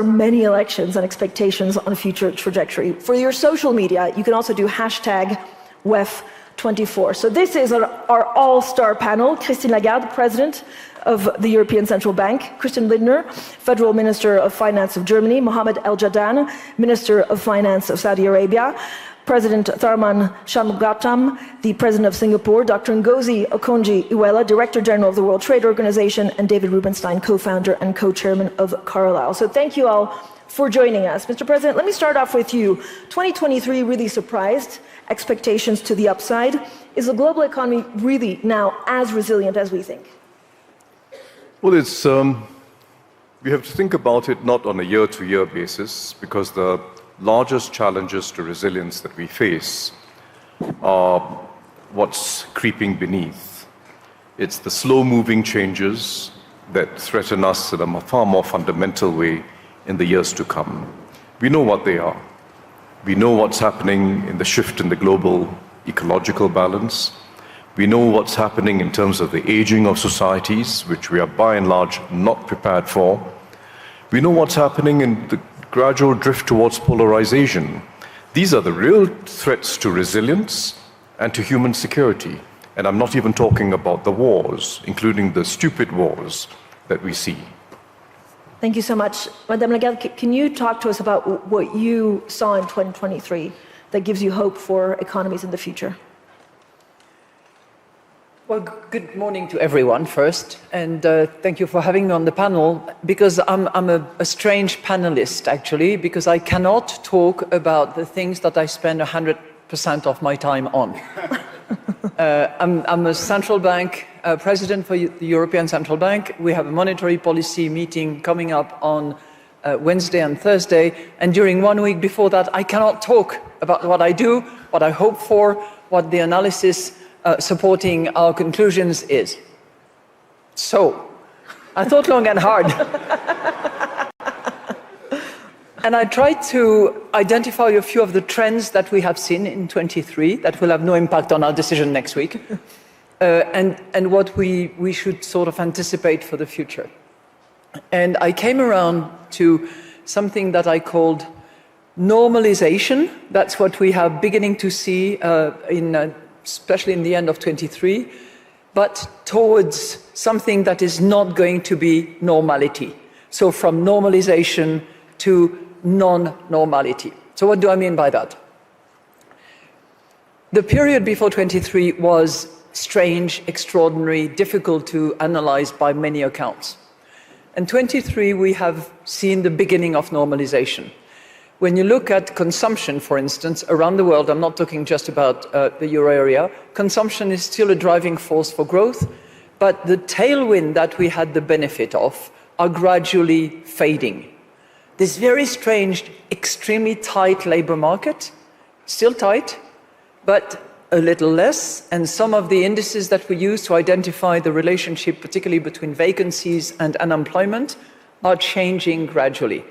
many elections and expectations on future trajectory. For your social media, you can also do hashtag WEF24. So this is our all-star panel. Christine Lagarde, President of the European Central Bank; Christian Lindner, Federal Minister of Finance of Germany; Mohammed Al-Jadaan, Minister of Finance of Saudi Arabia; President Tharman Shanmugaratnam, the President of Singapore; Dr. Ngozi Okonjo-Iweala, Director General of the World Trade Organization; and David Rubenstein, co-founder and co-chairman of Carlyle. So thank you all for joining us. Mr. President, let me start off with you. 2023 really surprised expectations to the upside. Is the global economy really now as resilient as we think? Well, we have to think about it not on a year-to-year basis, because the largest challenges to resilience that we face are what's creeping beneath. It's the slow-moving changes that threaten us in a far more fundamental way in the years to come. We know what they are. We know what's happening in the shift in the global ecological balance. We know what's happening in terms of the aging of societies, which we are by and large not prepared for. We know what's happening in the gradual drift towards polarization. These are the real threats to resilience and to human security. And I'm not even talking about the wars, including the stupid wars that we see. Thank you so much. Madame Lagarde, can you talk to us about what you saw in 2023 that gives you hope for economies in the future? Well, good morning to everyone first, and thank you for having me on the panel, because I'm a strange panelist, actually, because I cannot talk about the things that I spend 100% of my time on. I'm a central bank president for the European Central Bank. We have a monetary policy meeting coming up on Wednesday and Thursday, and during 1 week before that, I cannot talk about what I do, what I hope for, what the analysis supporting our conclusions is. So, I thought long and hard. And I tried to identify a few of the trends that we have seen in 23 that will have no impact on our decision next week, and what we should sort of anticipate for the future. And I came around to something that I called normalization. That's what we are beginning to see especially in the end of 23, but towards something that is not going to be normality. So from normalization to non-normality. So what do I mean by that? The period before 23 was strange, extraordinary, difficult to analyze by many accounts. In 23, we have seen the beginning of normalization. When you look at consumption, for instance, around the world, I'm not talking just about the euro area, consumption is still a driving force for growth, but the tailwind that we had the benefit of are gradually fading. This very strange, extremely tight labor market, still tight, but a little less, and some of the indices that we use to identify the relationship, particularly between vacancies and unemployment, are changing gradually.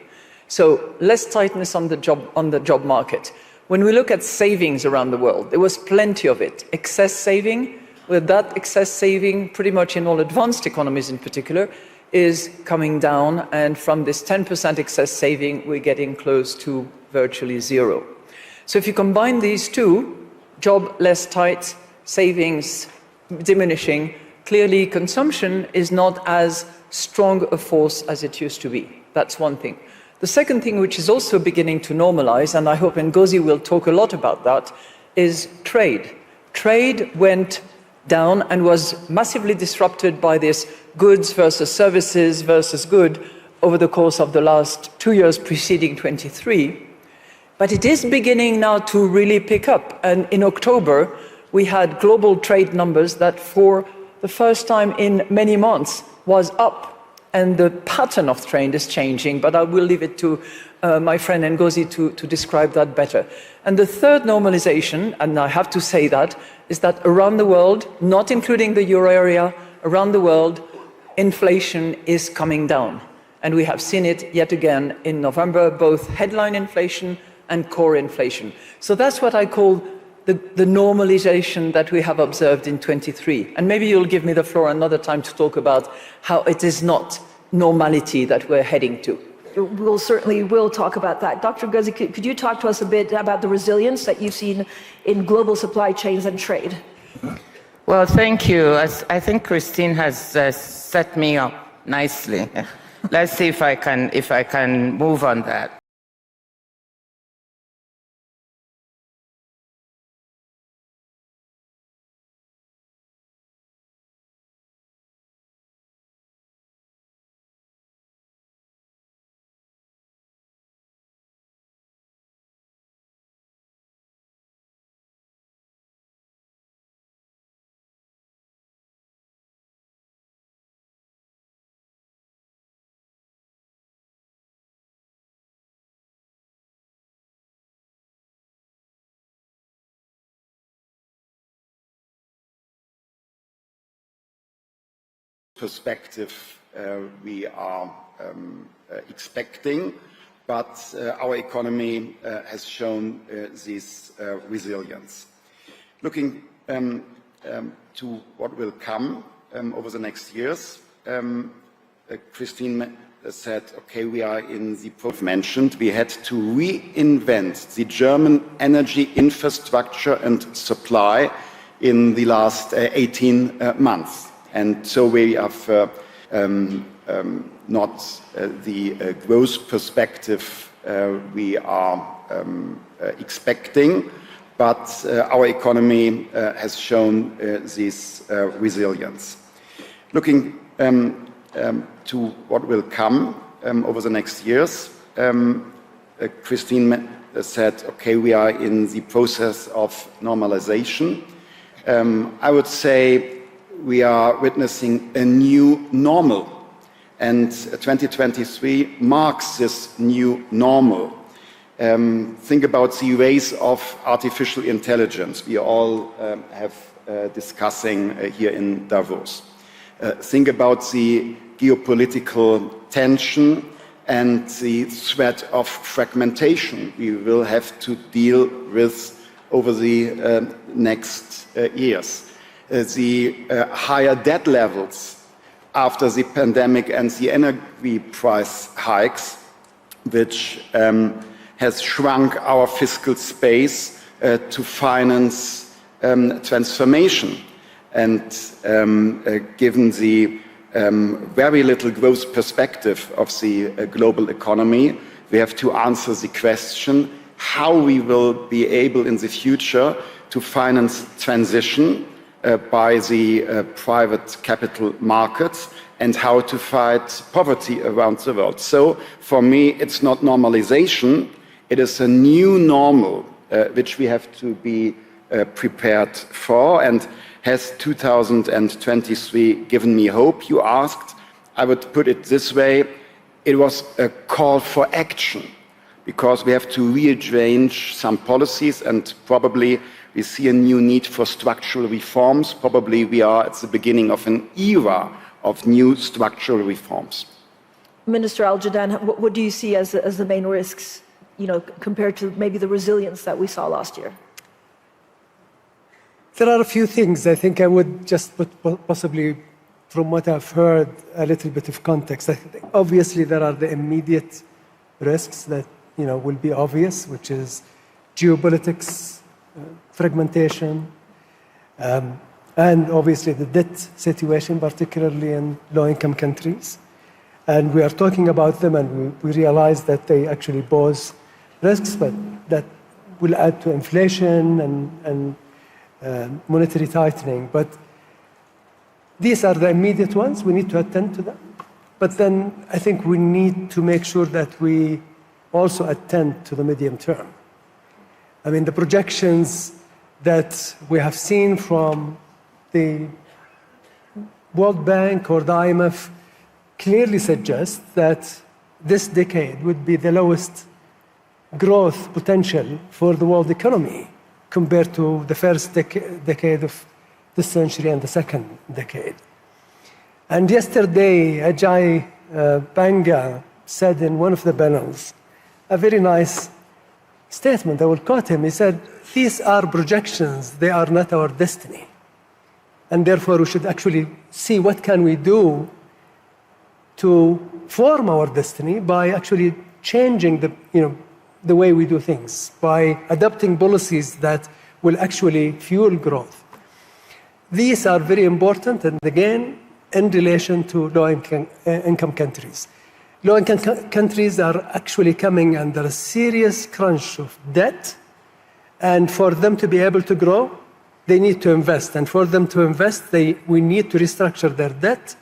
So less tightness on the job market. When we look at savings around the world, there was plenty of it. Excess saving, with that excess saving, pretty much in all advanced economies in particular, is coming down, and from this 10% excess saving, we're getting close to virtually zero. So if you combine these two, job less tight, savings diminishing, clearly consumption is not as strong a force as it used to be. That's one thing. The second thing, which is also beginning to normalize, and I hope Ngozi will talk a lot about that, is trade. Trade went down and was massively disrupted by this goods versus services versus good over the course of the last 2 years preceding 23. But it is beginning now to really pick up. And in October, we had global trade numbers that for the first time in many months was up. And the pattern of trade is changing, but I will leave it to my friend Ngozi to describe that better. And the third normalization, and I have to say that, is that around the world, not including the euro area, around the world, inflation is coming down. And we have seen it yet again in November, both headline inflation and core inflation. So that's what I call the normalization that we have observed in 23. And maybe you'll give me the floor another time to talk about how it is not normality that we're heading to. we'll certainly will talk about that. Dr. Ghazi, could you talk to us a bit about the resilience that you've seen in global supply chains and trade? Well, thank you. I think Christine has set me up nicely. Let's see if I can move on that. Perspective we are expecting, but our economy has shown this resilience. Looking to what will come over the next years, Christine said, okay, we are in the mentioned, we had to reinvent the German energy infrastructure and supply in the last 18 months. And so we have not the growth perspective we are expecting, but our economy has shown this resilience. Looking to what will come over the next years, Christine said, okay, we are in the process of normalization. I would say we are witnessing a new normal, and 2023 marks this new normal. Think about the rise of artificial intelligence we all have discussing here in Davos. Think about the geopolitical tension and the threat of fragmentation we will have to deal with over the next years. The higher debt levels after the pandemic and the energy price hikes, which has shrunk our fiscal space to finance transformation. And given the very little growth perspective of the global economy, we have to answer the question how we will be able in the future to finance transition by the private capital markets and how to fight poverty around the world. So for me, it's not normalization, it is a new normal which we have to be prepared for. And has 2023 given me hope, you asked? I would put it this way, it was a call for action, because we have to rearrange some policies, and probably we see a new need for structural reforms. Probably we are at the beginning of an era of new structural reforms. Minister Al-Jadaan, what do you see as the main risks, compared to maybe the resilience that we saw last year? There are a few things. I think I would just put possibly, from what I've heard, a little bit of context. I think obviously there are the immediate risks that will be obvious, which is geopolitics, fragmentation, and obviously the debt situation, particularly in low-income countries. And we are talking about them, and we realize that they actually pose risks, but that will add to inflation and monetary tightening. But these are the immediate ones. We need to attend to them. But then I think we need to make sure that we also attend to the medium term. I mean, the projections that we have seen from the World Bank or the IMF clearly suggest that this decade would be the lowest growth potential for the world economy compared to the first decade of this century and the second decade. And yesterday, Ajay Banga said in one of the panels a very nice statement. I will quote him. He said, "These are projections, they are not our destiny. And therefore we should actually see what can we do to form our destiny by actually changing the way we do things, by adopting policies that will actually fuel growth. These are very important, and again, in relation to low-income countries. Low-income countries are actually coming under a serious crunch of debt, and for them to be able to grow, they need to invest. And for them to invest, we need to restructure their debt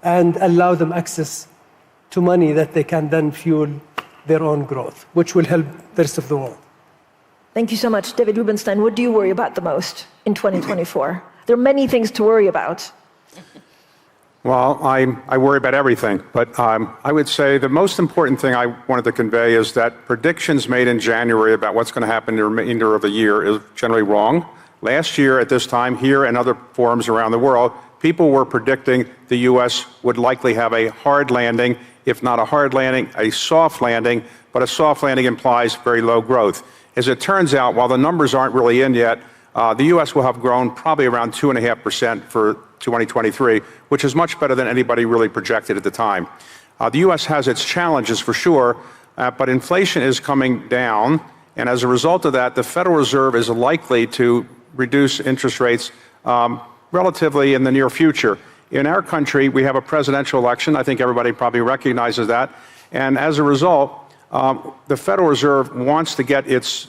and allow them access to money that they can then fuel their own growth, which will help the rest of the world. Thank you so much. David Rubenstein, what do you worry about the most in 2024? There are many things to worry about. Well, I worry about everything, but I would say the most important thing I wanted to convey is that predictions made in January about what's going to happen in the remainder of the year is generally wrong. Last year at this time, here and other forums around the world, people were predicting the U.S. would likely have a hard landing, if not a hard landing, a soft landing, but a soft landing implies very low growth. As it turns out, while the numbers aren't really in yet, the U.S. will have grown probably around 2.5% for 2023, which is much better than anybody really projected at the time. The U.S. has its challenges for sure, but inflation is coming down, and as a result of that, the Federal Reserve is likely to reduce interest rates relatively in the near future. In our and we have a presidential election. I think everybody probably recognizes that. And as a result, the Federal Reserve wants to get its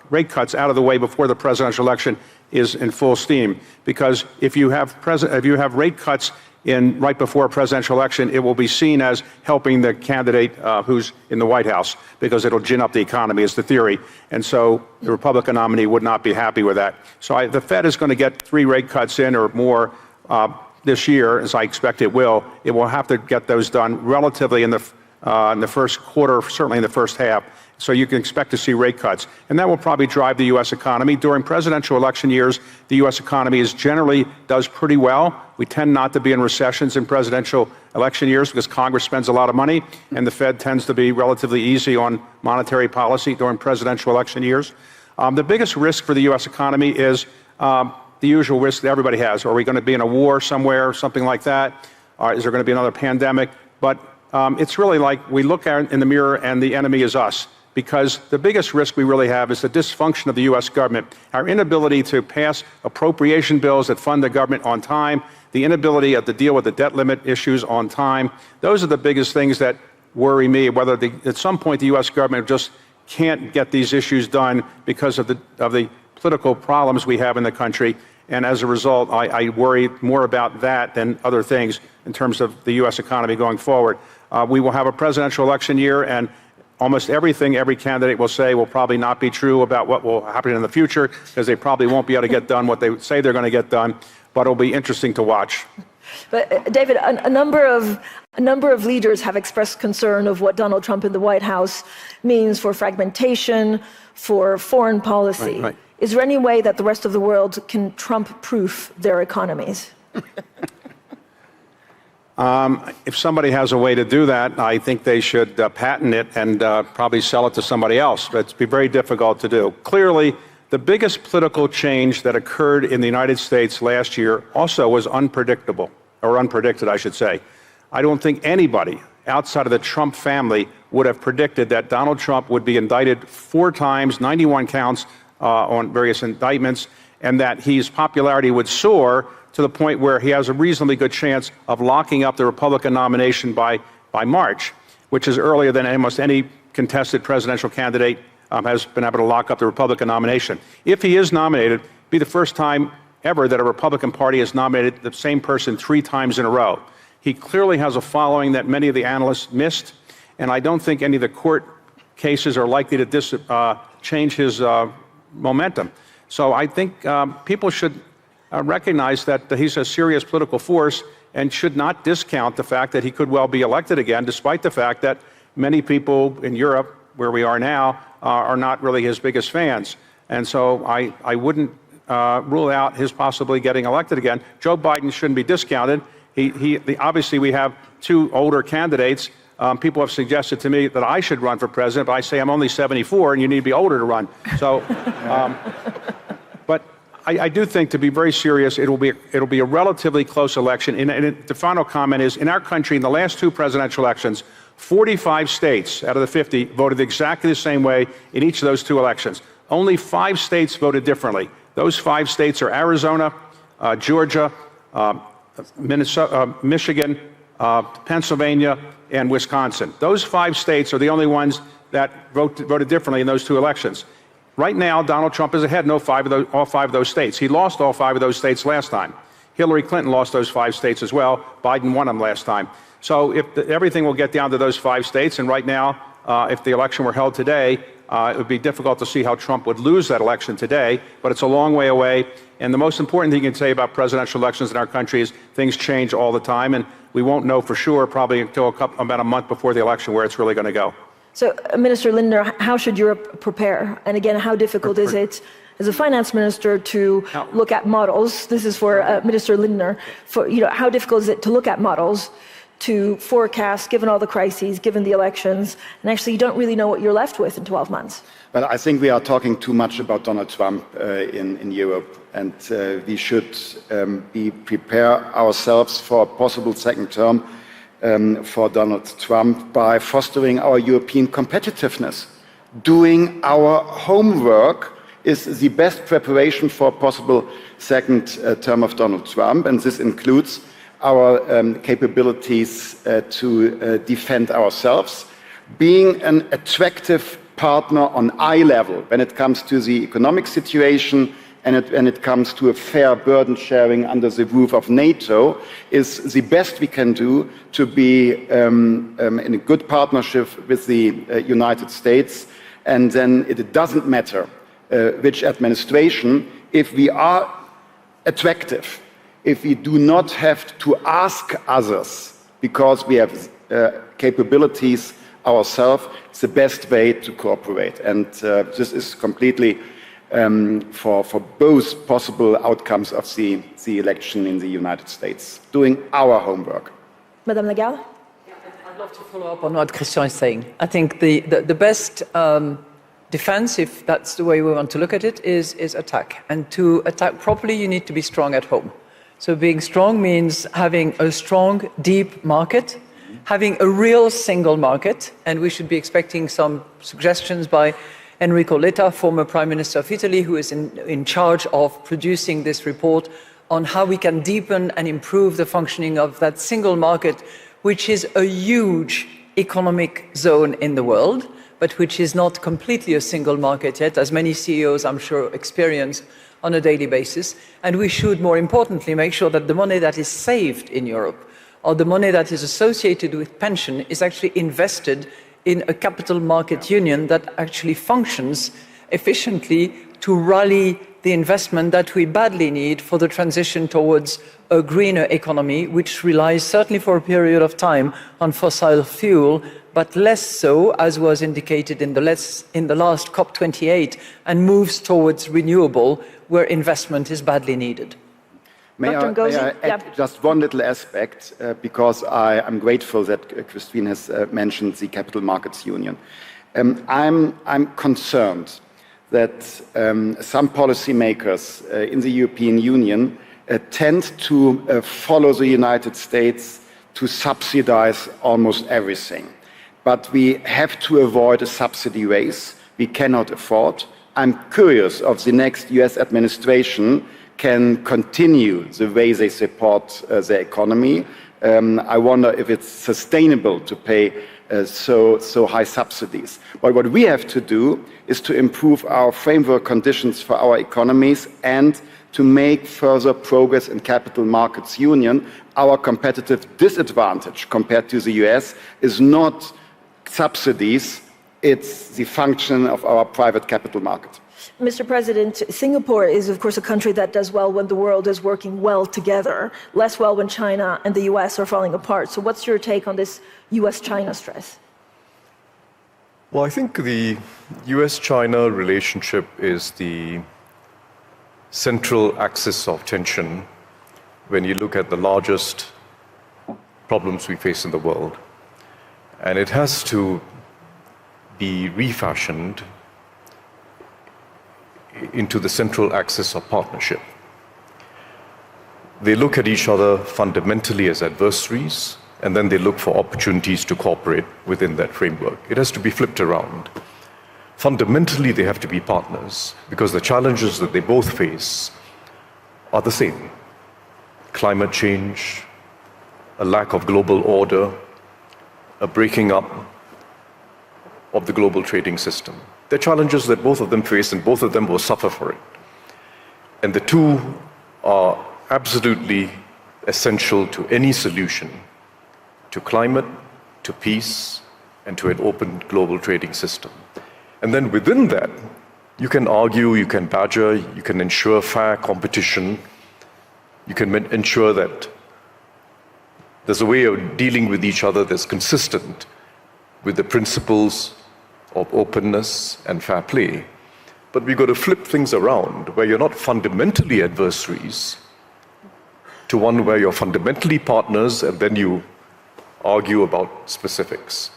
rate cuts out of the way before the presidential election is in full steam. Because if you have rate cuts right before a presidential election, it will be seen as helping the candidate who's in the White House, because it'll gin up the economy, is the theory. And so the Republican nominee would not be happy with that. So the Fed is going to get 3 rate cuts in or more this year, as I expect it will. It will have to get those done relatively in the first quarter, certainly in the first half. So you can expect to see rate cuts. And that will probably drive the U.S. economy. During presidential election years, the U.S. economy generally does pretty well. We tend not to be in recessions in presidential election years because Congress spends a lot of money, and the Fed tends to be relatively easy on monetary policy during presidential election years. The biggest risk for the U.S. economy is the usual risk that everybody has. Are we going to be in a war somewhere, something like that? Is there going to be another pandemic? But it's really like we look out in the mirror and the enemy is us. Because the biggest risk we really have is the dysfunction of the U.S. government, our inability to pass appropriation bills that fund the government on time, the inability to deal with the debt limit issues on time. Those are the biggest things that worry me, whether at some point the U.S. government just can't get these issues done because of the political problems we have in the country. And as a result, I worry more about that than other things in terms of the U.S. economy going forward. We will have a presidential election year, and almost everything every candidate will say will probably not be true about what will happen in the future, because they probably won't be able to get done what they say they're going to get done, but it'll be interesting to watch. But David, a number of leaders have expressed concern of what Donald Trump in the White House means for fragmentation, for foreign policy. Right. Is there any way that the rest of the world can Trump-proof their economies? If somebody has a way to do that, I think they should patent it and probably sell it to somebody else. But it'd be very difficult to do. Clearly, the biggest political change that occurred in the United States last year also was unpredictable, or unpredicted, I should say. I don't think anybody outside of the Trump family would have predicted that Donald Trump would be indicted 4 times, 91 counts on various indictments, and that his popularity would soar to the point where he has a reasonably good chance of locking up the Republican nomination by March, which is earlier than almost any contested presidential candidate has been able to lock up the Republican nomination. If he is nominated, it'll be the first time ever that a Republican Party has nominated the same person 3 times in a row. He clearly has a following that many of the analysts missed, and I don't think any of the court cases are likely to change his momentum. So I think people should recognize that he's a serious political force and should not discount the fact that he could well be elected again, despite the fact that many people in Europe, where we are now, are not really his biggest fans. And so I wouldn't rule out his possibly getting elected again. Joe Biden shouldn't be discounted. Obviously, we have 2 older candidates. People have suggested to me that I should run for president, but I say I'm only 74 and you need to be older to run. So, but I do think, to be very serious, it'll be a relatively close election. And the final comment is, in our country, in the last two presidential elections, 45 states out of the 50 voted exactly the same way in each of those two elections. Only 5 states voted differently. Those 5 states are Arizona, Georgia, Minnesota, Michigan, Pennsylvania, and Wisconsin. Those 5 states are the only ones that voted differently in those two elections. Right now, Donald Trump is ahead in all 5 of those states. He lost all 5 of those states last time. Hillary Clinton lost those 5 states as well. Biden won them last time. So everything will get down to those 5 states, and right now, if the election were held today, it would be difficult to see how Trump would lose that election today, but it's a long way away. And the most important thing you can say about presidential elections in our country is things change all the time, and we won't know for sure probably until about a month before the election where it's really going to go. So, Minister Lindner, how should Europe prepare? And again, how difficult is it as a finance minister to look at models? This is for Minister Lindner. How difficult is it to look at models, to forecast, given all the crises, given the elections, and actually you don't really know what you're left with in 12 months? Well, I think we are talking too much about Donald Trump in Europe, and we should prepare ourselves for a possible second term for Donald Trump by fostering our European competitiveness. Doing our homework is the best preparation for a possible second term of Donald Trump, and this includes our capabilities to defend ourselves, being an attractive partner on eye level when it comes to the economic situation and when it comes to a fair burden sharing under the roof of NATO is the best we can do to be in a good partnership with the United States. And then it doesn't matter which administration, if we are attractive, if we do not have to ask others because we have capabilities ourselves, it's the best way to cooperate. And this is completely for both possible outcomes of the election in the United States, doing our homework. Madame Lagarde? I'd love to follow up on what Christian is saying. I think the best defense, if that's the way we want to look at it, is attack. And to attack properly, you need to be strong at home. So being strong means having a strong, deep market, having a real single market, and we should be expecting some suggestions by Enrico Letta, former Prime Minister of Italy, who is in charge of producing this report on how we can deepen and improve the functioning of that single market, which is a huge economic zone in the world, but which is not completely a single market yet, as many CEOs, I'm sure, experience on a daily basis. And we should, more importantly, make sure that the money that is saved in Europe, or the money that is associated with pension, is actually invested in a capital market union that actually functions efficiently to rally the investment that we badly need for the transition towards a greener economy, which relies certainly for a period of time on fossil fuel, but less so, as was indicated in the last COP28, and moves towards renewable, where investment is badly needed. May I add just one little aspect, because I'm grateful that Christine has mentioned the Capital Markets Union. I'm concerned that some policymakers in the European Union tend to follow the United States to subsidize almost everything. But we have to avoid a subsidy race. We cannot afford. I'm curious of the next US administration can continue the way they support their economy. I wonder if it's sustainable to pay so high subsidies. But what we have to do is to improve our framework conditions for our economies and to make further progress in capital markets union. Our competitive disadvantage compared to the US is not subsidies, it's the function of our private capital market. Mr. President, Singapore is, of course, a country that does well when the world is working well together, less well when China and the US are falling apart. So what's your take on this US-China stress? Well, I think the US-China relationship is the central axis of tension when you look at the largest problems we face in the world. And it has to be refashioned into the central axis of partnership. They look at each other fundamentally as adversaries, and then they look for opportunities to cooperate within that framework. It has to be flipped around. Fundamentally, they have to be partners, because the challenges that they both face are the same. Climate change, a lack of global order, a breaking up of the global trading system. They're challenges that both of them face, and both of them will suffer for it. And the two are absolutely essential to any solution, to climate, to peace, and to an open global trading system. And then within that, you can argue, you can badger, you can ensure fair competition, you can ensure that there's a way of dealing with each other that's consistent with the principles of openness and fair play. But we've got to flip things around, where you're not fundamentally adversaries, to one where you're fundamentally partners, and then you argue about specifics.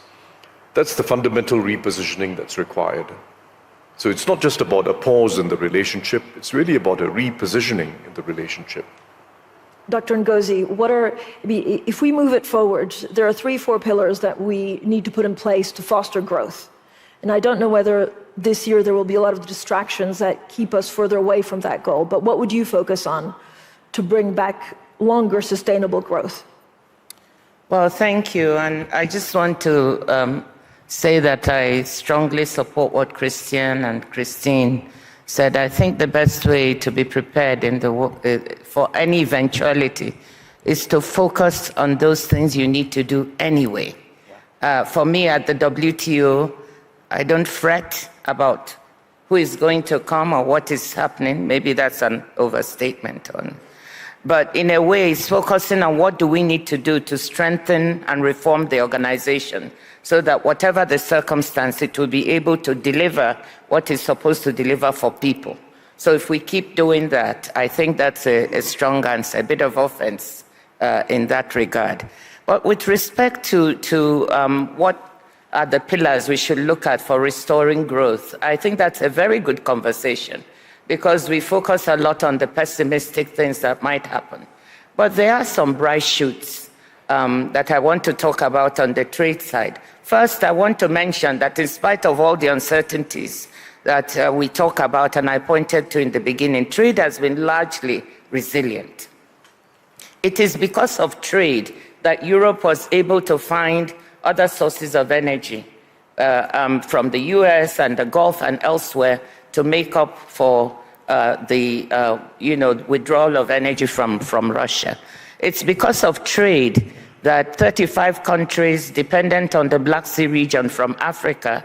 That's the fundamental repositioning that's required. So it's not just about a pause in the relationship, it's really about a repositioning in the relationship. Dr. Ngozi, if we move it forward, there are 3-4 pillars that we need to put in place to foster growth. And I don't know whether this year there will be a lot of distractions that keep us further away from that goal, but what would you focus on to bring back longer sustainable growth? Well, thank you. And I just want to say that I strongly support what Christian and Christine said. I think the best way to be prepared for any eventuality is to focus on those things you need to do anyway. For me at the WTO, I don't fret about who is going to come or what is happening. Maybe that's an overstatement. But in a way, it's focusing on what do we need to do to strengthen and reform the organization so that whatever the circumstance, it will be able to deliver what it's supposed to deliver for people. So if we keep doing that, I think that's a strong answer, a bit of offense in that regard. But with respect to what are the pillars we should look at for restoring growth, I think that's a very good conversation, because we focus a lot on the pessimistic things that might happen. But there are some bright shoots that I want to talk about on the trade side. First, I want to mention that in spite of all the uncertainties that we talk about, and I pointed to in the beginning, trade has been largely resilient. It is because of trade that Europe was able to find other sources of energy from the US and the Gulf and elsewhere to make up for the withdrawal of energy from Russia. It's because of trade that 35 countries dependent on the Black Sea region from Africa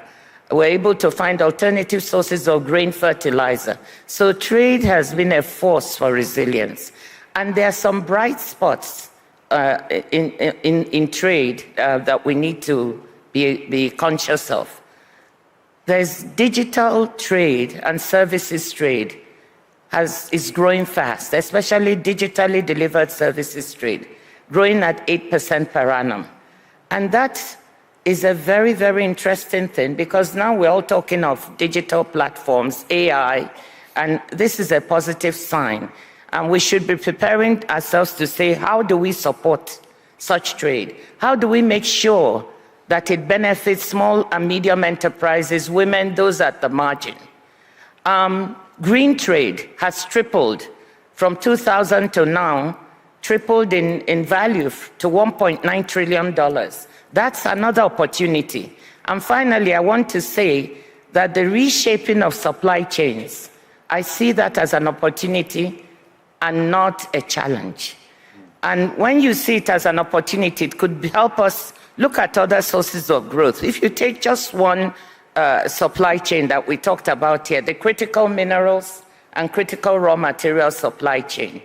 were able to find alternative sources of grain fertilizer. So trade has been a force for resilience. And there are some bright spots in trade that we need to be conscious of. There's digital trade and services trade is growing fast, especially digitally delivered services trade, growing at 8% per annum. And that is a very, very interesting thing, because now we're all talking of digital platforms, AI, and this is a positive sign. And we should be preparing ourselves to say, how do we support such trade? How do we make sure that it benefits small and medium enterprises, women, those at the margin? Green trade has tripled from 2000 to now, tripled in value to $1.9 trillion. That's another opportunity. And finally, I want to say that the reshaping of supply chains, I see that as an opportunity and not a challenge. And when you see it as an opportunity, it could help us look at other sources of growth. If you take just one supply chain that we talked about here, the critical minerals and critical raw material supply chain,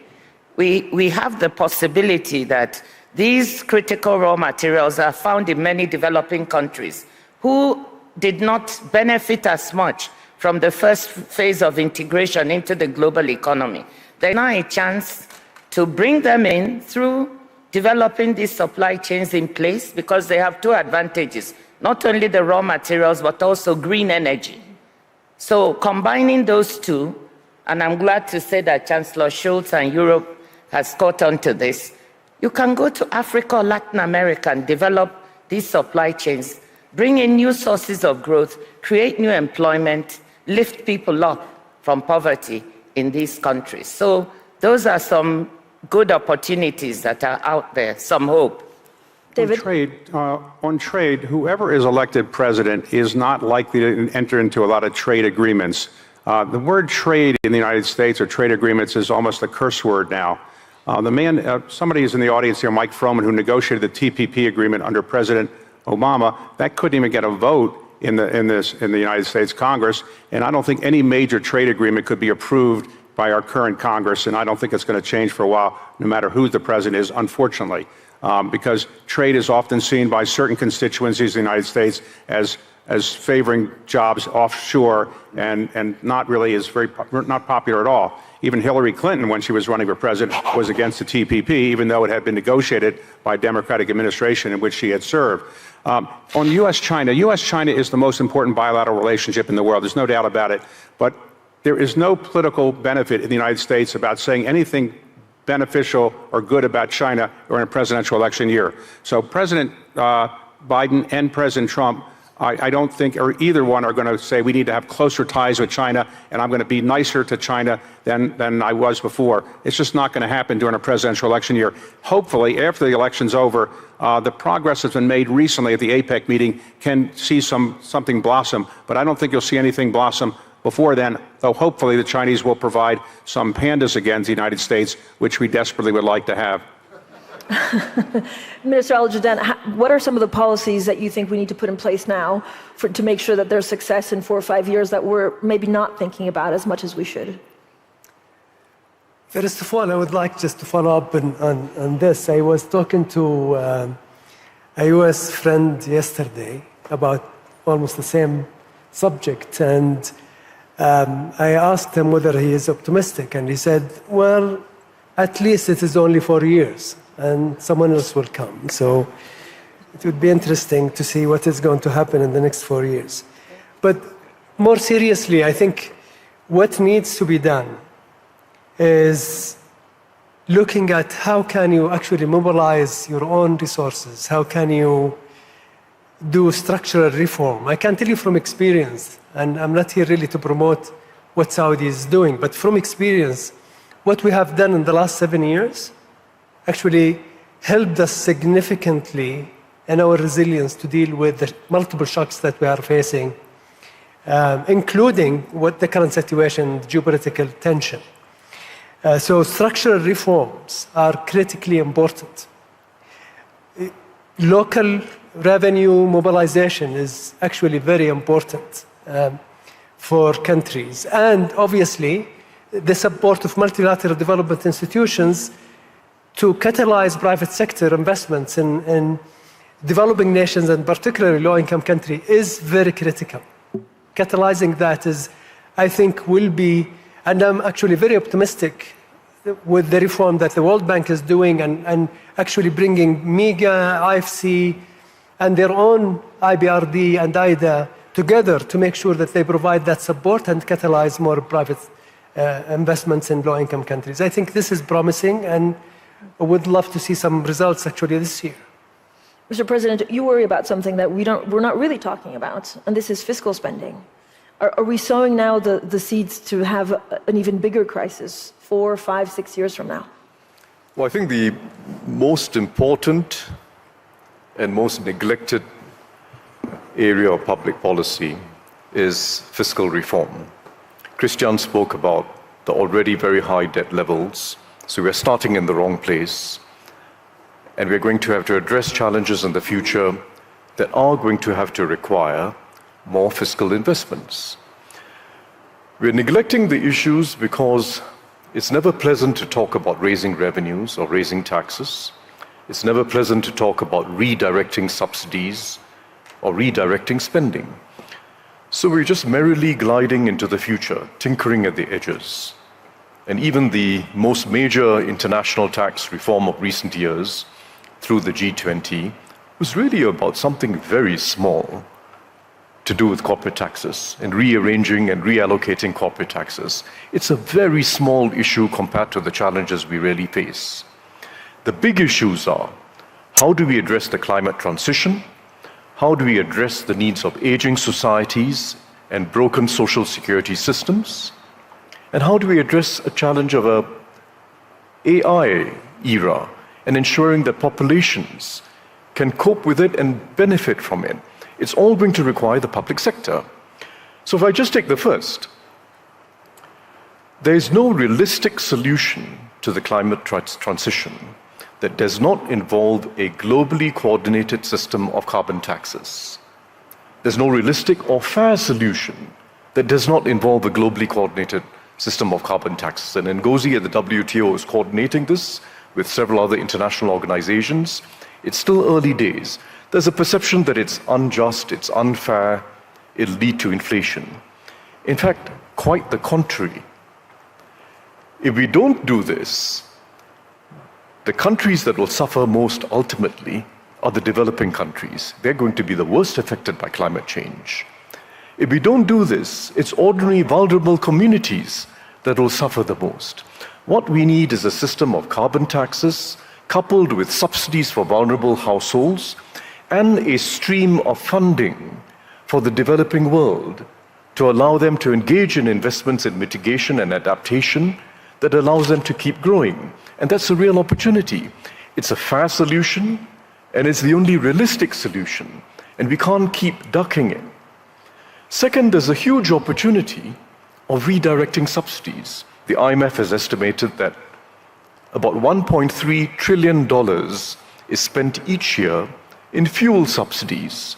we have the possibility that these critical raw materials are found in many developing countries who did not benefit as much from the first phase of integration into the global economy. There's now a chance to bring them in through developing these supply chains in place, because they have two advantages, not only the raw materials, but also green energy. So combining those two, and I'm glad to say that Chancellor Scholz and Europe has caught on to this, you can go to Africa or Latin America and develop these supply chains, bring in new sources of growth, create new employment, lift people up from poverty in these countries. So those are some good opportunities that are out there, some hope. David? On trade, whoever is elected president is not likely to enter into a lot of trade agreements. The word trade in the United States, or trade agreements, is almost a curse word now. Somebody is in the audience here, Mike Froman, who negotiated the TPP agreement under President Obama. That couldn't even get a vote in the United States Congress, and I don't think any major trade agreement could be approved by our current Congress, and I don't think it's going to change for a while, no matter who the president is, unfortunately, because trade is often seen by certain constituencies in the United States as favoring jobs offshore and not really not popular at all. Even Hillary Clinton, when she was running for president, was against the TPP, even though it had been negotiated by a Democratic administration in which she had served. On U.S.-China, U.S.-China is the most important bilateral relationship in the world. There's no doubt about it. But there is no political benefit in the United States about saying anything beneficial or good about China during a presidential election year. So President Biden and President Trump, I don't think, or either one, are going to say we need to have closer ties with China, and I'm going to be nicer to China than I was before. It's just not going to happen during a presidential election year. Hopefully, after the election's over, the progress that's been made recently at the APEC meeting can see something blossom, but I don't think you'll see anything blossom before then, though hopefully the Chinese will provide some pandas against the United States, which we desperately would like to have. Minister Al-Jadaan, what are some of the policies that you think we need to put in place now to make sure that there's success in 4 or 5 years that we're maybe not thinking about as much as we should? First of all, I would like just to follow up on this. I was talking to a US friend yesterday about almost the same subject, and I asked him whether he is optimistic, and he said, well, at least it is only 4 years, and someone else will come. So it would be interesting to see what is going to happen in the next 4 years. But more seriously, I think what needs to be done is looking at how can you actually mobilize your own resources, how can you do structural reform. I can tell you from experience, and I'm not here really to promote what Saudi is doing, but from experience, what we have done in the last 7 years actually helped us significantly in our resilience to deal with the multiple shocks that we are facing, including what the current situation, geopolitical tension. So structural reforms are critically important. Local revenue mobilization is actually very important for countries. And obviously, the support of multilateral development institutions to catalyze private sector investments in developing nations, and particularly low-income countries, is very critical. Catalyzing that is, I think, will be, and I'm actually very optimistic with the reform that the World Bank is doing and actually bringing MEGA, IFC, and their own IBRD and IDA together to make sure that they provide that support and catalyze more private investments in low-income countries. I think this is promising, and I would love to see some results actually this year. Mr. President, you worry about something that we're not really talking about, and this is fiscal spending. Are we sowing now the seeds to have an even bigger crisis 4, 5, 6 years from now? Well, I think the most important and most neglected area of public policy is fiscal reform. Christian spoke about the already very high debt levels, so we're starting in the wrong place, and we're going to have to address challenges in the future that are going to have to require more fiscal investments. We're neglecting the issues because it's never pleasant to talk about raising revenues or raising taxes. It's never pleasant to talk about redirecting subsidies or redirecting spending. So we're just merrily gliding into the future, tinkering at the edges. And even the most major international tax reform of recent years, through the G20, was really about something very small. to do with corporate taxes and rearranging and reallocating corporate taxes. It's a very small issue compared to the challenges we really face. The big issues are, how do we address the climate transition? How do we address the needs of aging societies and broken social security systems? And how do we address a challenge of an AI era and ensuring that populations can cope with it and benefit from it? It's all going to require the public sector. So if I just take the first, there is no realistic solution to the climate transition that does not involve a globally coordinated system of carbon taxes. There's no realistic or fair solution that does not involve a globally coordinated system of carbon taxes. And Ngozi at the WTO is coordinating this with several other international organizations. It's still early days. There's a perception that it's unjust, it's unfair, it'll lead to inflation. In fact, quite the contrary. If we don't do this, the countries that will suffer most ultimately are the developing countries. They're going to be the worst affected by climate change. If we don't do this, it's ordinary vulnerable communities that will suffer the most. What we need is a system of carbon taxes coupled with subsidies for vulnerable households and a stream of funding for the developing world to allow them to engage in investments in mitigation and adaptation that allows them to keep growing. And that's a real opportunity. It's a fair solution, and it's the only realistic solution, and we can't keep ducking it. Second, there's a huge opportunity of redirecting subsidies. The IMF has estimated that about $1.3 trillion is spent each year in fuel subsidies.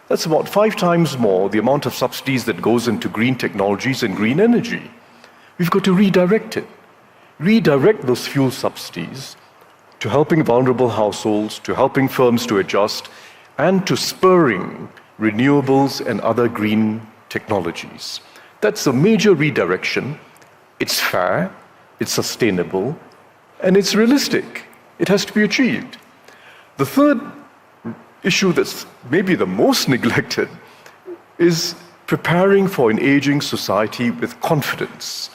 That's about 5 times more the amount of subsidies that goes into green technologies and green energy. We've got to redirect it. Redirect those fuel subsidies to helping vulnerable households, to helping firms to adjust, and to spurring renewables and other green technologies. That's a major redirection. It's fair, it's sustainable, and it's realistic. It has to be achieved. The third issue that's maybe the most neglected is preparing for an aging society with confidence.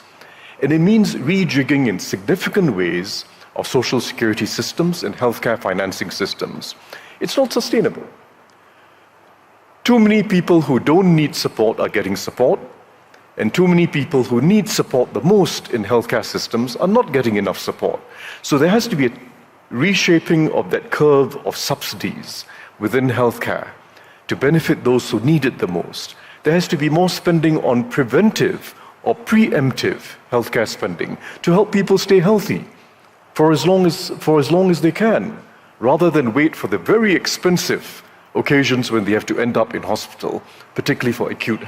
And it means rejigging in significant ways of social security systems and healthcare financing systems. It's not sustainable. Too many people who don't need support are getting support, and too many people who need support the most in healthcare systems are not getting enough support. So there has to be a reshaping of that curve of subsidies within healthcare to benefit those who need it the most. There has to be more spending on preventive or preemptive healthcare spending to help people stay healthy for as long as they can, rather than wait for the very expensive occasions when they have to end up in hospital, particularly for acute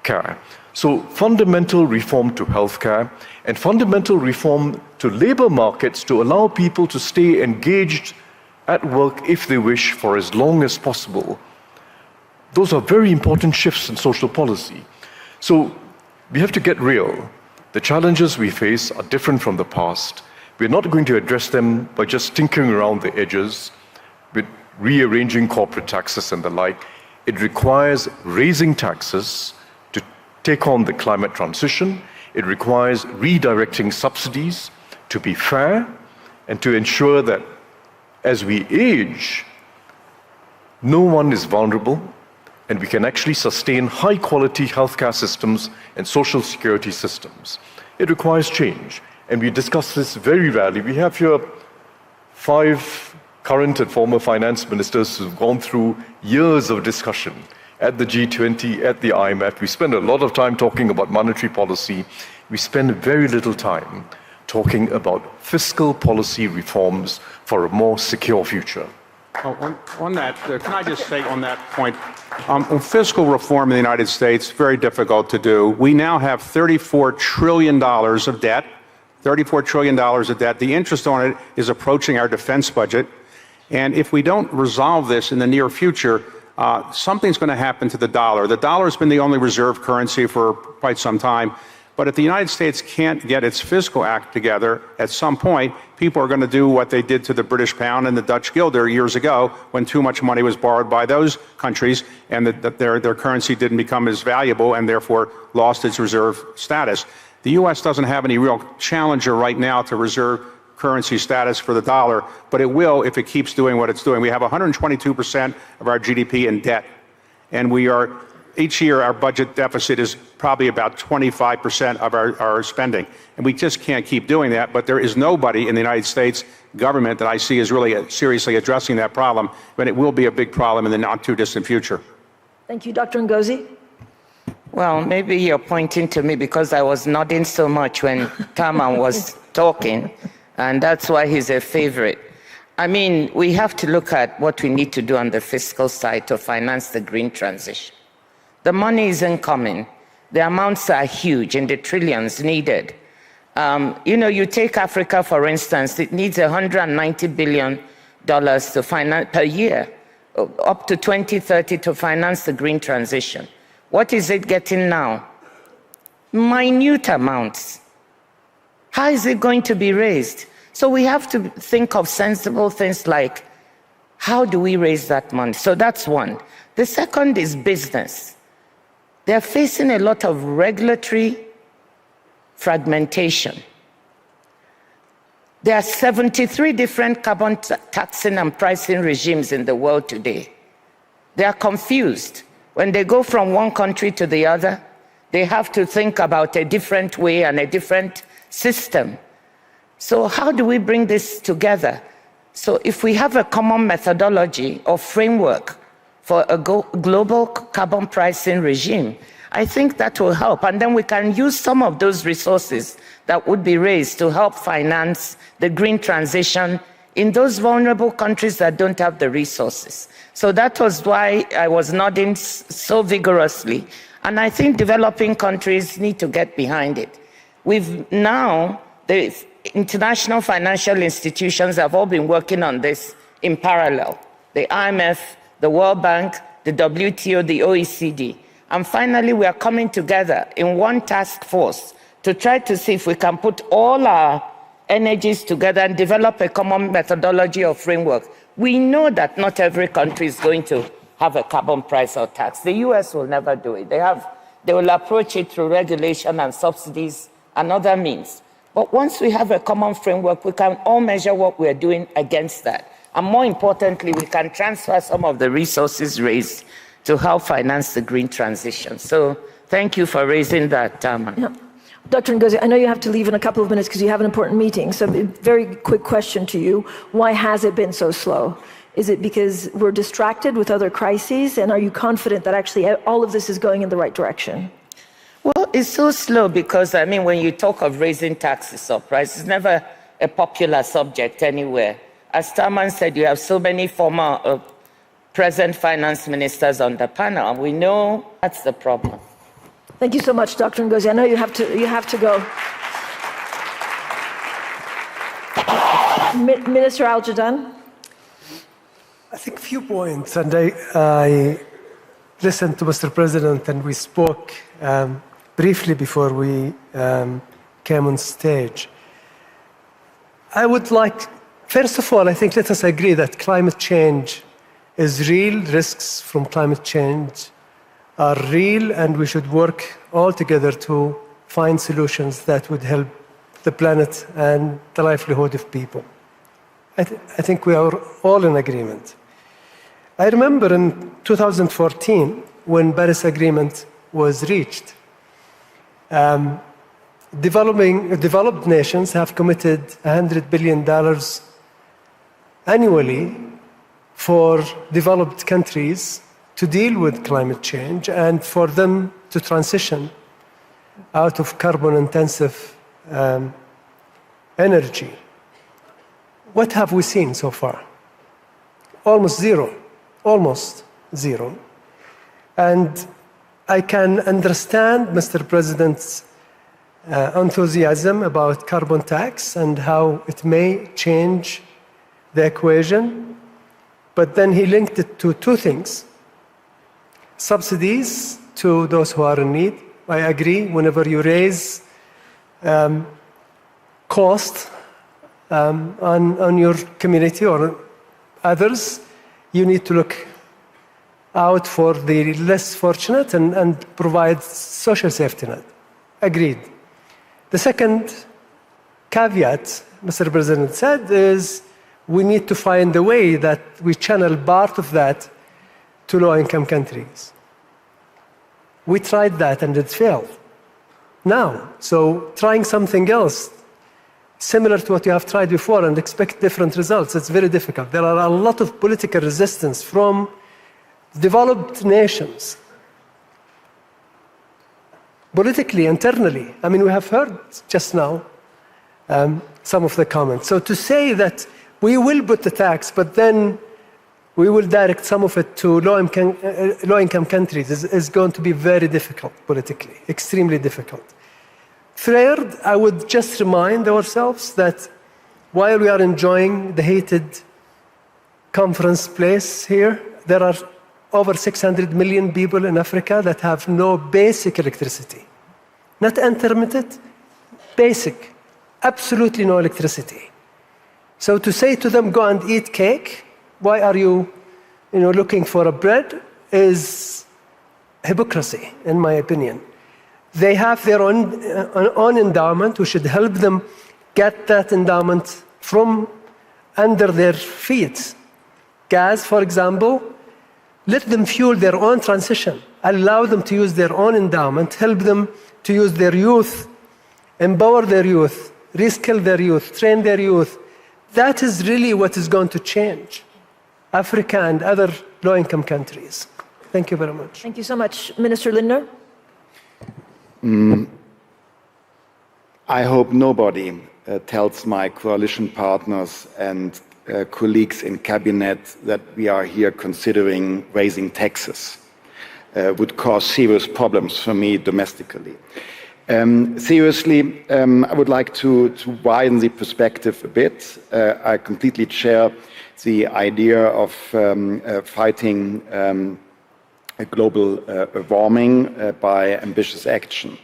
care. So fundamental reform to healthcare and fundamental reform to labor markets to allow people to stay engaged at work if they wish for as long as possible. Those are very important shifts in social policy. So we have to get real. The challenges we face are different from the past. We're not going to address them by just tinkering around the edges with rearranging corporate taxes and the like. It requires raising taxes to take on the climate transition. It requires redirecting subsidies to be fair and to ensure that as we age, no one is vulnerable, and we can actually sustain high-quality healthcare systems and social security systems. It requires change, and we discuss this very rarely. We have here 5 current and former finance ministers who've gone through years of discussion at the G20, at the IMF. We spend a lot of time talking about monetary policy. We spend very little time talking about fiscal policy reforms for a more secure future. On that, can I just say on that point, fiscal reform in the United States, very difficult to do. We now have $34 trillion of debt, $34 trillion of debt. The interest on it is approaching our defense budget. And if we don't resolve this in the near future, something's going to happen to the dollar. The dollar has been the only reserve currency for quite some time. But if the United States can't get its fiscal act together, at some point, people are going to do what they did to the British pound and the Dutch guilder years ago when too much money was borrowed by those countries and that their currency didn't become as valuable and therefore lost its reserve status. The U.S. doesn't have any real challenger right now to reserve currency status for the dollar, but it will if it keeps doing what it's doing. We have 122% of our GDP in debt, and each year our budget deficit is probably about 25% of our spending. And we just can't keep doing that, but there is nobody in the United States government that I see is really seriously addressing that problem, but it will be a big problem in the not too distant future. Thank you. Dr. Ngozi? Well, maybe you're pointing to me because I was nodding so much when Tharman was talking, and that's why he's a favorite. I mean, we have to look at what we need to do on the fiscal side to finance the green transition. The money isn't coming. The amounts are huge in the trillions needed. You take Africa, for instance, it needs $190 billion to finance per year, up to 2030 to finance the green transition. What is it getting now? Minute amounts. How is it going to be raised? So we have to think of sensible things like, how do we raise that money? So that's one. The second is business. They're facing a lot of regulatory fragmentation. There are 73 different carbon taxing and pricing regimes in the world today. They are confused. When they go from one country to the other, they have to think about a different way and a different system. So how do we bring this together? So if we have a common methodology or framework for a global carbon pricing regime, I think that will help. And then we can use some of those resources that would be raised to help finance the green transition in those vulnerable countries that don't have the resources. So that was why I was nodding so vigorously. And I think developing countries need to get behind it. The international financial institutions have all been working on this in parallel. The IMF, the World Bank, the WTO, the OECD. And finally, we are coming together in one task force to try to see if we can put all our energies together and develop a common methodology or framework. We know that not every country is going to have a carbon price or tax. The US will never do it. They will approach it through regulation and subsidies and other means. But once we have a common framework, we can all measure what we're doing against that. And more importantly, we can transfer some of the resources raised to help finance the green transition. So thank you for raising that, Tharman. Yeah. Dr. Ngozi, I know you have to leave in a couple of minutes because you have an important meeting. So a very quick question to you. Why has it been so slow? Is it because we're distracted with other crises? And are you confident that actually all of this is going in the right direction? Well, it's so slow because, when you talk of raising taxes or prices, it's never a popular subject anywhere. As Tharman said, you have so many former present finance ministers on the panel, and we know that's the problem. Thank you so much, Dr. Ngozi. I know you have to go. Minister Al-Jadaan? I think a few points, and I listened to Mr. President, and we spoke briefly before we came on stage. I would like, first of all, I think let us agree that climate change is real. Risks from climate change are real, and we should work all together to find solutions that would help the planet and the livelihood of people. I think we are all in agreement. I remember in 2014, when Paris Agreement was reached, developed nations have committed $100 billion annually for developed countries to deal with climate change and for them to transition out of carbon-intensive energy. What have we seen so far? Almost zero. And I can understand Mr. President's enthusiasm about carbon tax and how it may change the equation, but then he linked it to two things. Subsidies to those who are in need. I agree, whenever you raise cost on your community or others, you need to look out for the less fortunate and provide social safety net. Agreed. The second caveat, Mr. President said, is we need to find a way that we channel part of that to low-income countries. We tried that and it failed. Now, so trying something else similar to what you have tried before and expect different results, it's very difficult. There are a lot of political resistance from developed nations. Politically, internally, I mean, we have heard just now some of the comments. So to say that we will put the tax, but then we will direct some of it to low-income countries is going to be very difficult politically, extremely difficult. Third, I would just remind ourselves that while we are enjoying the heated conference place here, there are over 600 million people in Africa that have no basic electricity. Not intermittent, basic, absolutely no electricity. So to say to them, go and eat cake, why are you looking for a bread, is hypocrisy, in my opinion. They have their own endowment. We should help them get that endowment from under their feet. Gas, for example, let them fuel their own transition. Allow them to use their own endowment. Help them to use their youth, empower their youth, reskill their youth, train their youth. That is really what is going to change Africa and other low-income countries. Thank you very much. Thank you so much. Minister Lindner? I hope nobody tells my coalition partners and colleagues in cabinet that we are here considering raising taxes. Would cause serious problems for me domestically. Seriously, I would like to widen the perspective a bit. I completely share the idea of fighting global warming by ambitious action.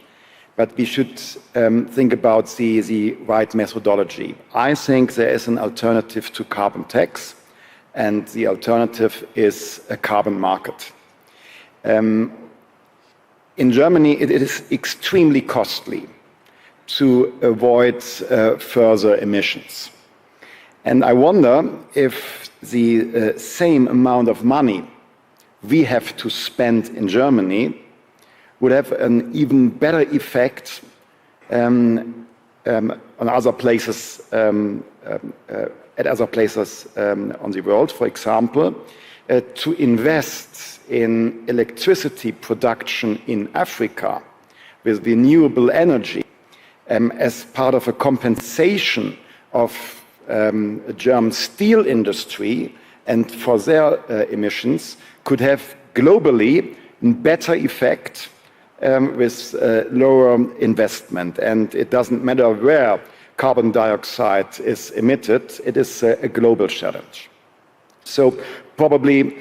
But we should think about the right methodology. I think there is an alternative to carbon tax, and the alternative is a carbon market. In Germany, it is extremely costly to avoid further emissions. And I wonder if the same amount of money we have to spend in Germany would have an even better effect on other places, at other places on the world. For example, to invest in electricity production in Africa with renewable energy as part of a compensation of a German steel industry and for their emissions could have globally a better effect with lower investment. And it doesn't matter where carbon dioxide is emitted, it is a global challenge. So probably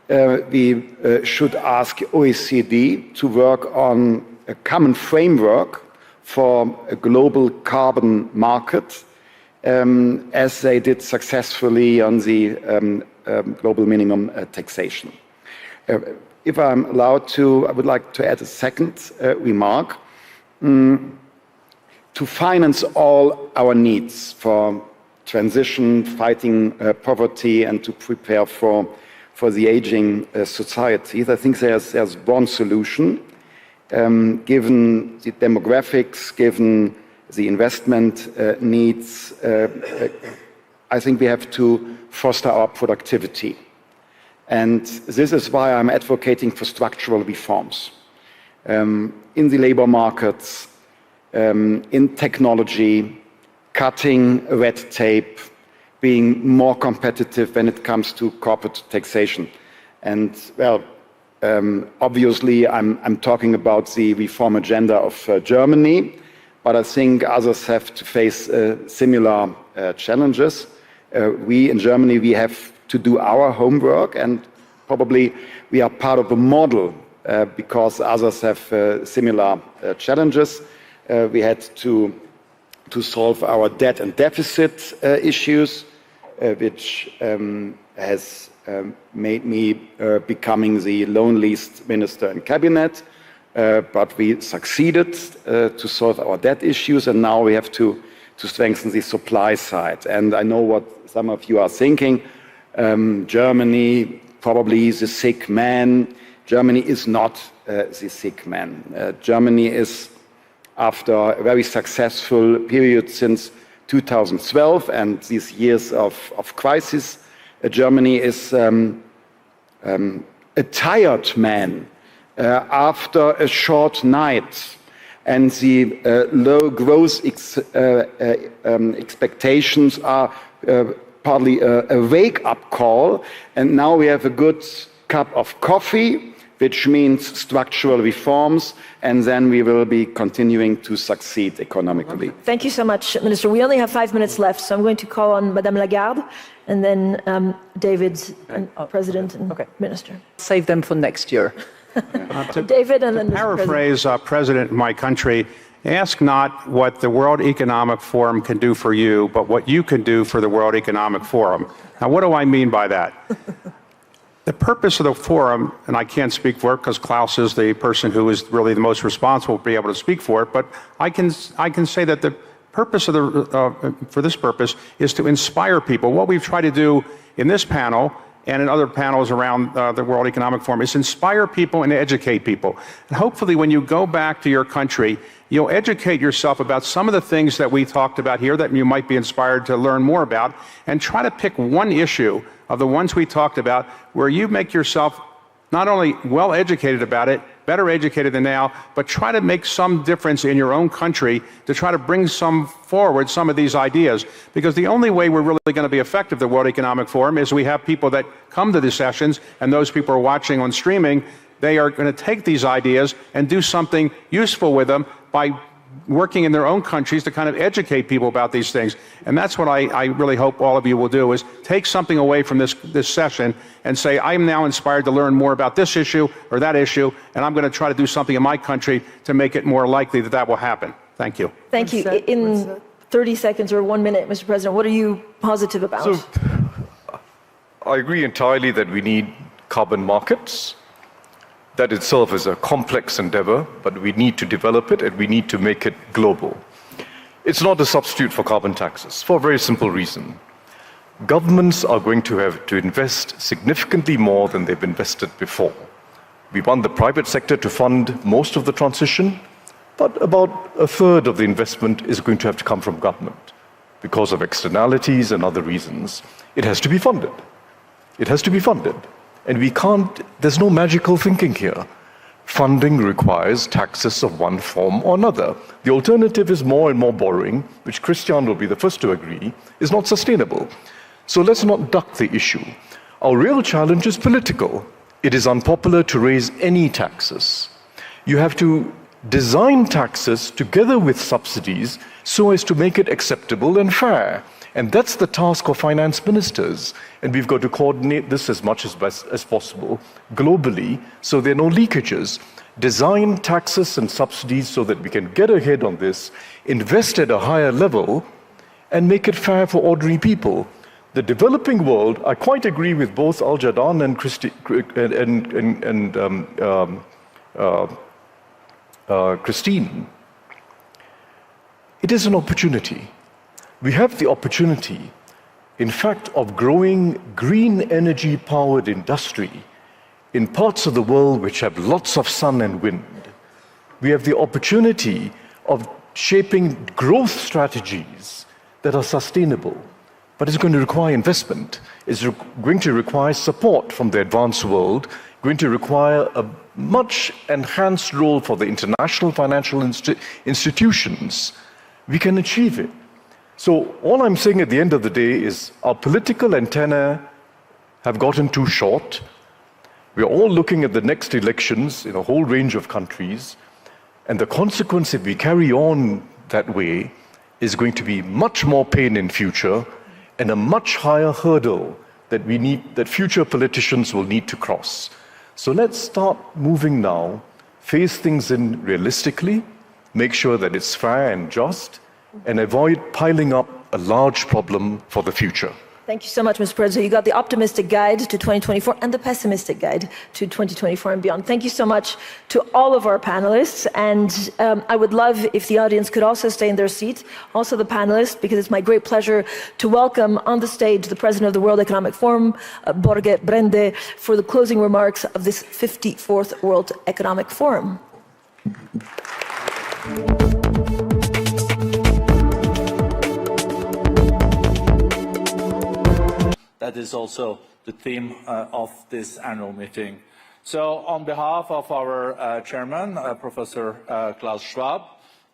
we should ask OECD to work on a common framework for a global carbon market, as they did successfully on the global minimum taxation. If I'm allowed to, I would like to add a second remark. To finance all our needs for transition, fighting poverty, and to prepare for the aging societies, I think there's one solution. Given the demographics, given the investment needs, I think we have to foster our productivity. And this is why I'm advocating for structural reforms in the labor markets, in technology, cutting red tape, being more competitive when it comes to corporate taxation. And, well, obviously, I'm talking about the reform agenda of Germany, but I think others have to face similar challenges. We in Germany, we have to do our homework, and probably we are part of a model because others have similar challenges. We had to to solve our debt and deficit issues, which has made me becoming the loneliest minister in cabinet. But we succeeded to solve our debt issues, and now we have to strengthen the supply side. And I know what some of you are thinking. Germany, probably the sick man. Germany is not the sick man. Germany is, after a very successful period since 2012 and these years of crisis, Germany is a tired man after a short night, and the low growth expectations are partly a wake-up call, and now we have a good cup of coffee, which means structural reforms, and then we will be continuing to succeed economically. Thank you so much, Minister. We only have 5 minutes left, so I'm going to call on Madame Lagarde, and then David, President and Minister. Save them for next year. David, and then paraphrase President of my country, ask not what the World Economic Forum can do for you, but what you can do for the World Economic Forum. Now, what do I mean by that? The purpose of the forum, and I can't speak for it because Klaus is the person who is really the most responsible to be able to speak for it, but I can say that the purpose of for this purpose is to inspire people. What we've tried to do in this panel and in other panels around the World Economic Forum is inspire people and educate people. And hopefully when you go back to your country, you'll educate yourself about some of the things that we talked about here that you might be inspired to learn more about, and try to pick one issue of the ones we talked about where you make yourself not only well educated about it, better educated than now, but try to make some difference in your own country to try to bring forward some of these ideas. Because the only way we're really going to be effective at the World Economic Forum is we have people that come to the sessions, and those people are watching on streaming, they are going to take these ideas and do something useful with them by working in their own countries to kind of educate people about these things. And that's what I really hope all of you will do, is take something away from this session and say, I'm now inspired to learn more about this issue or that issue, and I'm going to try to do something in my country to make it more likely that that will happen. Thank you. Thank you. In 30 seconds or 1 minute, Mr. President, what are you positive about? So, I agree entirely that we need carbon markets. That itself is a complex endeavor, but we need to develop it and we need to make it global. It's not a substitute for carbon taxes, for a very simple reason. Governments are going to have to invest significantly more than they've invested before. We want the private sector to fund most of the transition, but about a third of the investment is going to have to come from government. Because of externalities and other reasons, it has to be funded. It has to be funded. And we can't, there's no magical thinking here. Funding requires taxes of one form or another. The alternative is more and more borrowing, which Christian will be the first to agree, is not sustainable. So let's not duck the issue. Our real challenge is political. It is unpopular to raise any taxes. You have to design taxes together with subsidies so as to make it acceptable and fair. And that's the task of finance ministers. And we've got to coordinate this as much as possible globally so there are no leakages. Design taxes and subsidies so that we can get ahead on this, invest at a higher level, and make it fair for ordinary people. The developing world, I quite agree with both Al-Jadaan and Christine. It is an opportunity. We have the opportunity, in fact, of growing green energy-powered industry in parts of the world which have lots of sun and wind. We have the opportunity of shaping growth strategies that are sustainable, but it's going to require investment. It's going to require support from the advanced world, going to require a much enhanced role for the international financial institutions. We can achieve it. So all I'm saying at the end of the day is our political antennae have gotten too short. We're all looking at the next elections in a whole range of countries, and the consequence if we carry on that way is going to be much more pain in future and a much higher hurdle that future politicians will need to cross. So let's start moving now, face things in realistically, make sure that it's fair and just, and avoid piling up a large problem for the future. Thank you so much, Mr. President. You got the optimistic guide to 2024 and the pessimistic guide to 2024 and beyond. Thank you so much to all of our panelists. And I would love if the audience could also stay in their seats, also the panelists, because it's my great pleasure to welcome on the stage the President of the World Economic Forum, Borge Brende, for the closing remarks of this 54th World Economic Forum. That is also the theme of this annual meeting. So on behalf of our chairman, Professor Klaus Schwab,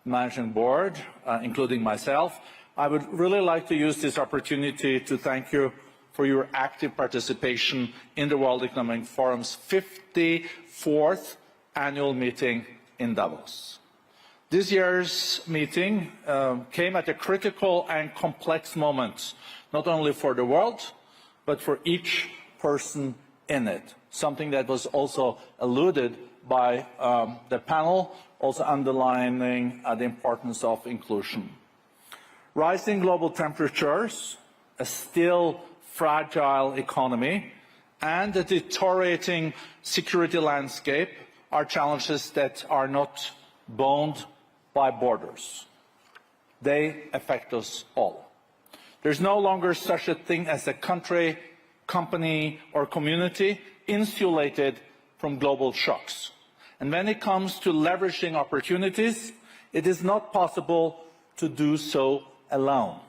managing board, including myself, I would really like to use this opportunity to thank you for your active participation in the World Economic Forum's 54th annual meeting in Davos. This year's meeting came at a critical and complex moment, not only for the world, but for each person in it, something that was also alluded by the panel, also underlining the importance of inclusion. Rising global temperatures, a still fragile economy, and a deteriorating security landscape are challenges that are not bound by borders. They affect us all. There's no longer such a thing as a country, company, or community insulated from global shocks. And when it comes to leveraging opportunities, it is not possible to do so alone.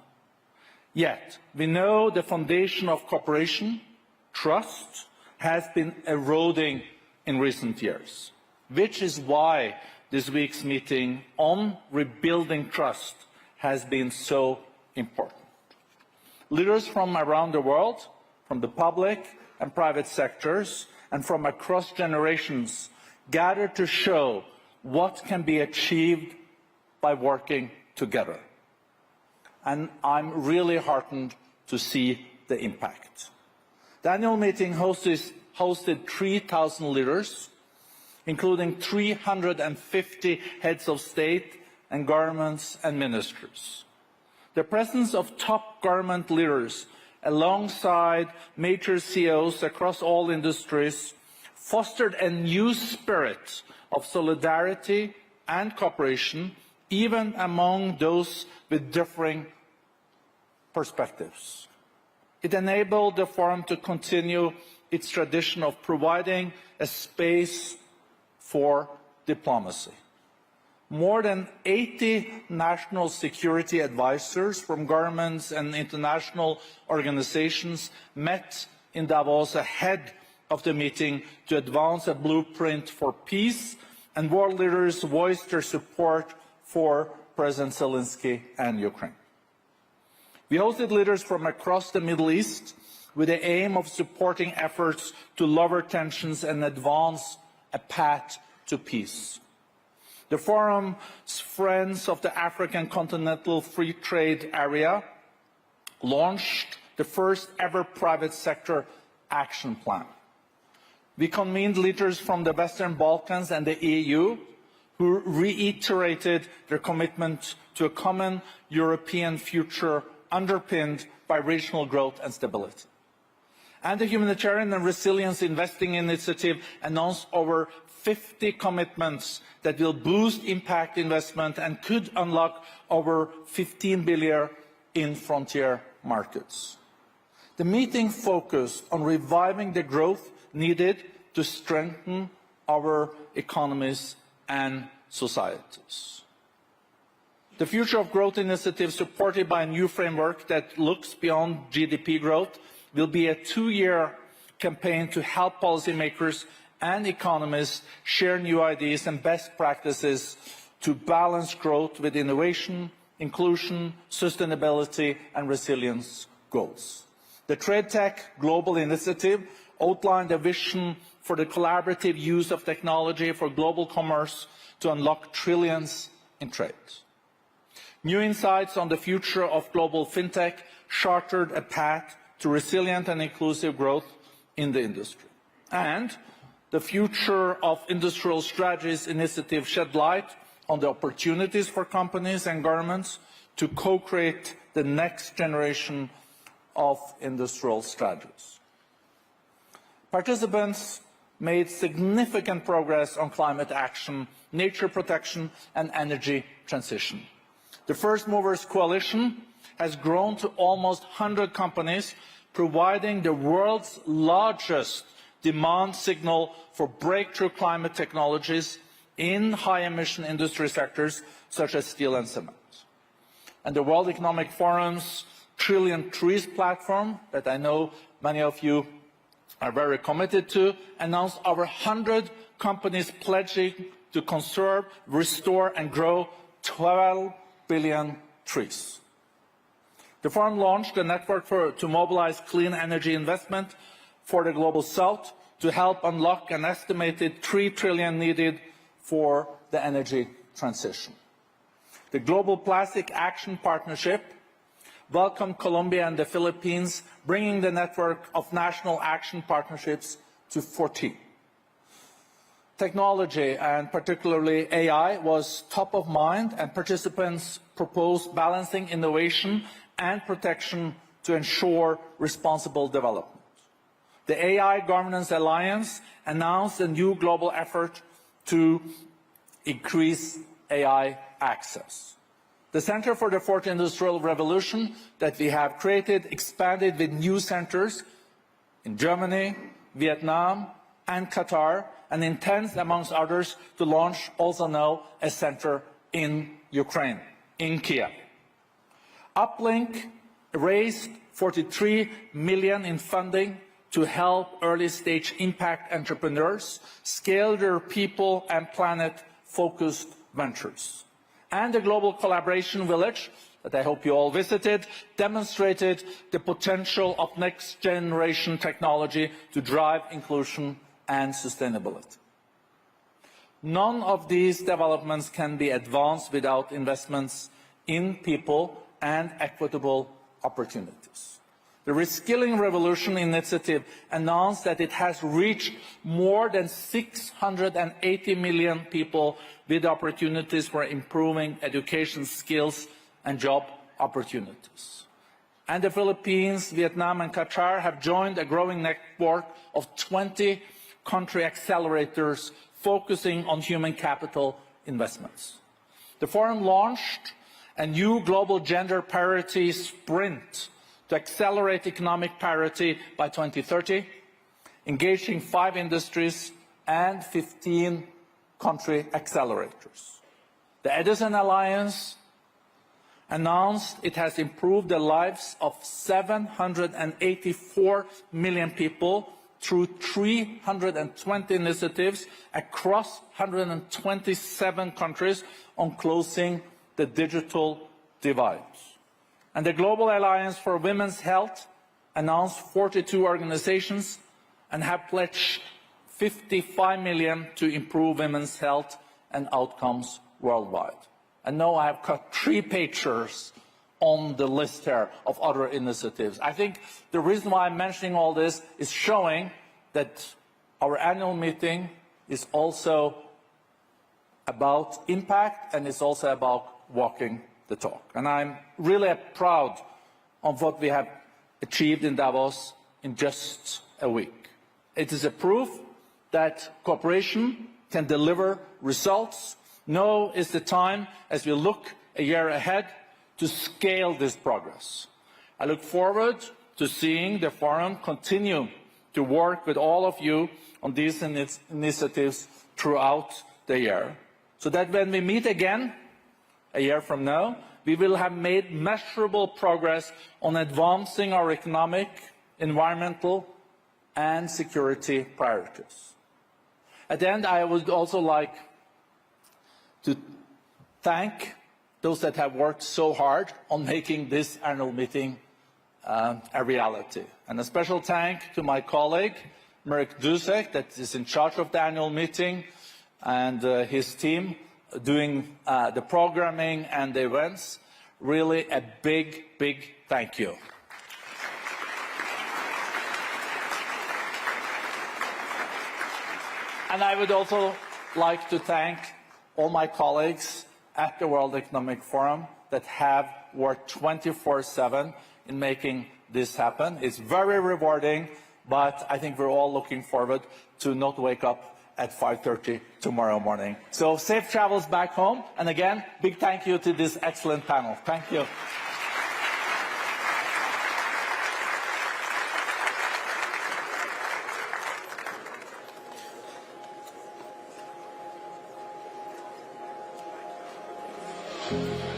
Yet, we know the foundation of cooperation, trust, has been eroding in recent years, which is why this week's meeting on rebuilding trust has been so important. Leaders from around the world, from the public and private sectors, and from across generations gathered to show what can be achieved by working together. And I'm really heartened to see the impact. The annual meeting hosted 3,000 leaders, including 350 heads of state and governments and ministers. The presence of top government leaders alongside major CEOs across all industries fostered a new spirit of solidarity and cooperation, even among those with differing perspectives. It enabled the forum to continue its tradition of providing a space for diplomacy. More than 80 national security advisors from governments and international organizations met in Davos ahead of the meeting to advance a blueprint for peace, and world leaders voiced their support for President Zelensky and Ukraine. We hosted leaders from across the Middle East with the aim of supporting efforts to lower tensions and advance a path to peace. The forum's Friends of the African Continental Free Trade Area launched the first ever private sector action plan. We convened leaders from the Western Balkans and the EU who reiterated their commitment to a common European future underpinned by regional growth and stability. And the Humanitarian and Resilience Investing Initiative announced over 50 commitments that will boost impact investment and could unlock over 15 billion in frontier markets. The meeting focused on reviving the growth needed to strengthen our economies and societies. The Future of Growth initiative, supported by a new framework that looks beyond GDP growth, will be a 2-year campaign to help policymakers and economists share new ideas and best practices to balance growth with innovation, inclusion, sustainability, and resilience goals. The TradeTech Global Initiative outlined a vision for the collaborative use of technology for global commerce to unlock trillions in trade. New insights on the future of global fintech chartered a path to resilient and inclusive growth in the industry. And the Future of Industrial Strategies initiative shed light on the opportunities for companies and governments to co-create the next generation of industrial strategies. Participants made significant progress on climate action, nature protection, and energy transition. The First Movers Coalition has grown to almost 100 companies, providing the world's largest demand signal for breakthrough climate technologies in high-emission industry sectors such as steel and cement. And the World Economic Forum's Trillion Trees platform, that I know many of you are very committed to, announced over 100 companies pledging to conserve, restore and grow 12 billion trees. The forum launched a network to mobilize clean energy investment for the Global South to help unlock an estimated 3 trillion needed for the energy transition. The Global Plastic Action Partnership welcomed Colombia and the Philippines, bringing the network of national action partnerships to 14. Technology, and particularly AI, was top of mind, and participants proposed balancing innovation and protection to ensure responsible development. The AI Governance Alliance announced a new global effort to increase AI access. The Center for the Fourth Industrial Revolution that we have created expanded with new centers in Germany, Vietnam, and Qatar, and intends, amongst others, to launch also now a center in Ukraine, in Kiev. Uplink raised 43 million in funding to help early-stage impact entrepreneurs scale their people and planet-focused ventures. And the Global Collaboration Village, that I hope you all visited, demonstrated the potential of next-generation technology to drive inclusion and sustainability. None of these developments can be advanced without investments in people and equitable opportunities. The Reskilling Revolution initiative announced that it has reached more than 680 million people with opportunities for improving education skills and job opportunities. And the Philippines, Vietnam, and Qatar have joined a growing network of 20 country accelerators focusing on human capital investments. The forum launched a new global gender parity sprint to accelerate economic parity by 2030, engaging 5 industries and 15 country accelerators. The Edison Alliance announced it has improved the lives of 784 million people through 320 initiatives across 127 countries on closing the digital divide. And the Global Alliance for Women's Health announced 42 organizations and have pledged 55 million to improve women's health and outcomes worldwide. And now I have cut 3 pages on the list here of other initiatives. I think the reason why I'm mentioning all this is showing that our annual meeting is also about impact, and it's also about walking the talk. And I'm really proud of what we have achieved in Davos in just a week. It is a proof that cooperation can deliver results. Now is the time, as we look a year ahead, to scale this progress. I look forward to seeing the forum continue to work with all of you on these initiatives throughout the year, so that when we meet again a year from now, we will have made measurable progress on advancing our economic, environmental, and security priorities. At the end, I would also like to thank those that have worked so hard on making this annual meeting a reality. And a special thank to my colleague, Marek Dusek, that is in charge of the annual meeting, and his team doing the programming and the events. Really a big, big thank you. And I would also like to thank all my colleagues at the World Economic Forum that have worked 24/7 in making this happen. It's very rewarding, but I think we're all looking forward to not wake up at 5:30 tomorrow morning. So safe travels back home. And again, big thank you to this excellent panel. Thank you. Thank you.